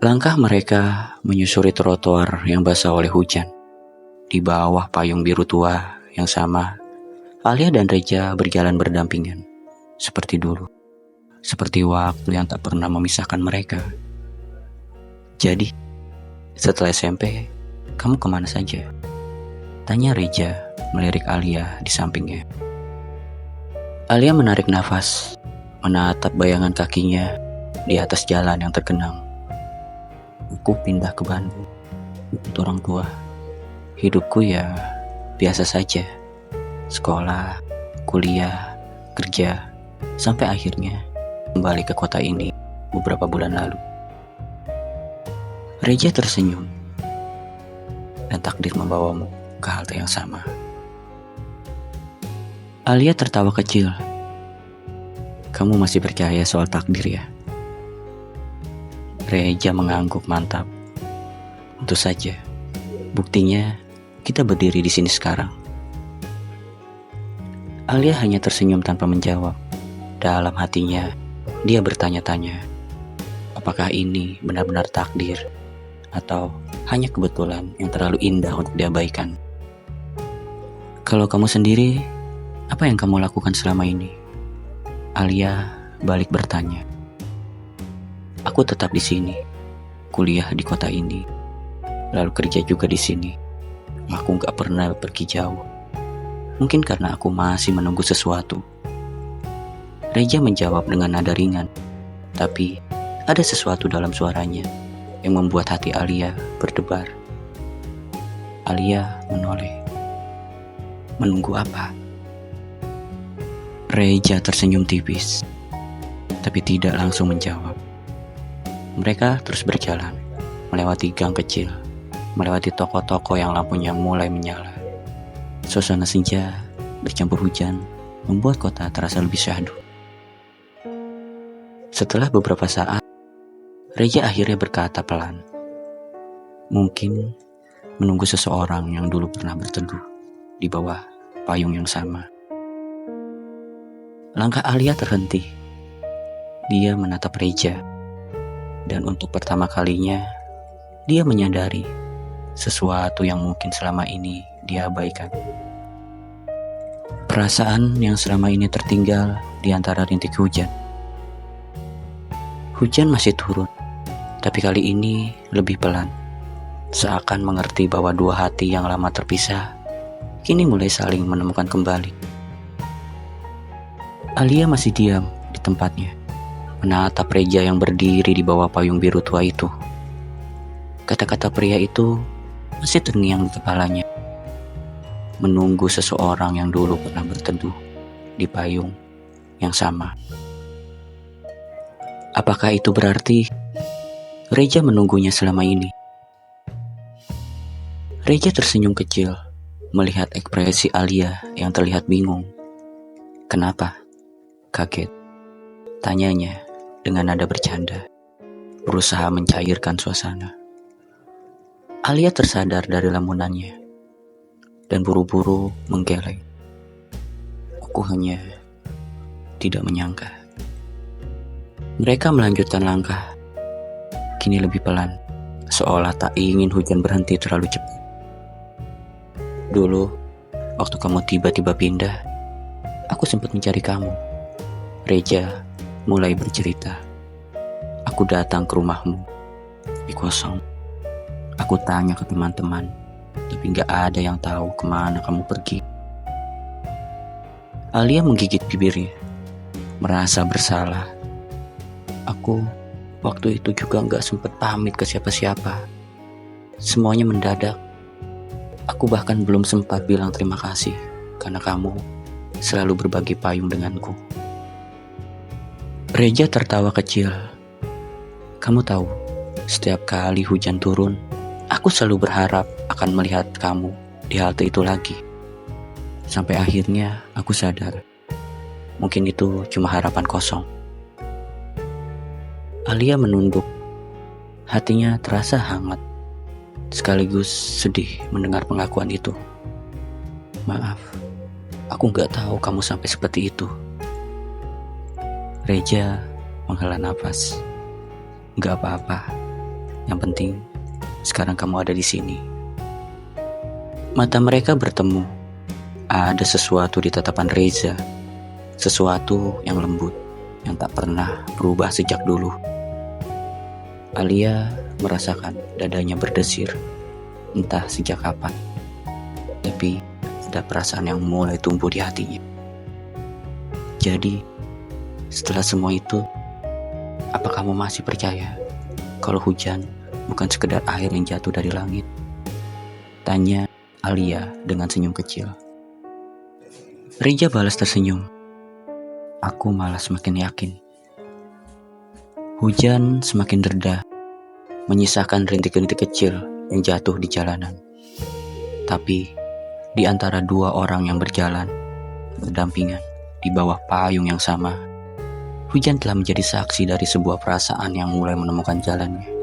Langkah mereka menyusuri trotoar yang basah oleh hujan. Di bawah payung biru tua yang sama, Alia dan Reja berjalan berdampingan. Seperti dulu. Seperti waktu yang tak pernah memisahkan mereka. Jadi, setelah SMP, kamu kemana saja? Tanya Reja melirik Alia di sampingnya. Alia menarik nafas, menatap bayangan kakinya di atas jalan yang terkenang. Aku pindah ke Bandung ikut orang tua. Hidupku ya biasa saja. Sekolah, kuliah, kerja, sampai akhirnya kembali ke kota ini beberapa bulan lalu. Reja tersenyum, dan takdir membawamu ke halte yang sama. Alia tertawa kecil. Kamu masih percaya soal takdir ya? Reja mengangguk mantap. Tentu saja. Buktinya kita berdiri di sini sekarang. Alia hanya tersenyum tanpa menjawab. Dalam hatinya, dia bertanya-tanya, apakah ini benar-benar takdir atau hanya kebetulan yang terlalu indah untuk diabaikan? Kalau kamu sendiri, apa yang kamu lakukan selama ini? Alia balik bertanya. Aku tetap di sini, kuliah di kota ini, lalu kerja juga di sini. Aku gak pernah pergi jauh. Mungkin karena aku masih menunggu sesuatu. Reja menjawab dengan nada ringan, tapi ada sesuatu dalam suaranya yang membuat hati Alia berdebar. Alia menoleh. Menunggu apa? Reja tersenyum tipis, tapi tidak langsung menjawab. Mereka terus berjalan, melewati gang kecil, melewati toko-toko yang lampunya mulai menyala. Suasana senja bercampur hujan membuat kota terasa lebih syahdu. Setelah beberapa saat, Reja akhirnya berkata pelan. Mungkin menunggu seseorang yang dulu pernah berteduh di bawah payung yang sama. Langkah Alia terhenti. Dia menatap Reja. Dan untuk pertama kalinya, dia menyadari sesuatu yang mungkin selama ini dia abaikan. Perasaan yang selama ini tertinggal di antara rintik hujan. Hujan masih turun, tapi kali ini lebih pelan. Seakan mengerti bahwa dua hati yang lama terpisah, kini mulai saling menemukan kembali. Alia masih diam di tempatnya, menatap Reja yang berdiri di bawah payung biru tua itu. Kata-kata pria itu masih terngiang di kepalanya. Menunggu seseorang yang dulu pernah berteduh di payung yang sama. Apakah itu berarti Reja menunggunya selama ini? Reja tersenyum kecil melihat ekspresi Alia yang terlihat bingung. Kenapa? Kaget. Tanyanya dengan nada bercanda, berusaha mencairkan suasana. Alia tersadar dari lamunannya dan buru-buru menggeleng. Aku hanya tidak menyangka. Mereka melanjutkan langkah, kini lebih pelan, seolah tak ingin hujan berhenti terlalu cepat. Dulu, waktu kamu tiba-tiba pindah, aku sempat mencari kamu. Reja mulai bercerita. Aku datang ke rumahmu, tapi kosong. Aku tanya ke teman-teman, tapi gak ada yang tahu kemana kamu pergi. Alia menggigit bibirnya, merasa bersalah. Aku waktu itu juga gak sempat pamit ke siapa-siapa. Semuanya mendadak. Aku bahkan belum sempat bilang terima kasih, karena kamu selalu berbagi payung denganku. Reja tertawa kecil. Kamu tahu, setiap kali hujan turun, aku selalu berharap akan melihat kamu di halte itu lagi. Sampai akhirnya aku sadar, mungkin itu cuma harapan kosong. Alia menunduk. Hatinya terasa hangat, sekaligus sedih mendengar pengakuan itu. Maaf, aku gak tahu kamu sampai seperti itu. Reja menghela nafas. Gak apa-apa, Yang penting, sekarang kamu ada di sini. Mata mereka bertemu. Ada sesuatu di tatapan Reza. Sesuatu yang lembut, yang tak pernah berubah sejak dulu. Alia merasakan dadanya berdesir. Entah sejak kapan. Tapi ada perasaan yang mulai tumbuh di hatinya. Jadi, setelah semua itu, apa kamu masih percaya kalau hujan bukan sekedar air yang jatuh dari langit? Tanya Alia dengan senyum kecil. Reza balas tersenyum. Aku malah semakin yakin. Hujan semakin reda, menyisakan rintik-rintik kecil yang jatuh di jalanan. Tapi, di antara dua orang yang berjalan, berdampingan, di bawah payung yang sama, hujan telah menjadi saksi dari sebuah perasaan yang mulai menemukan jalannya.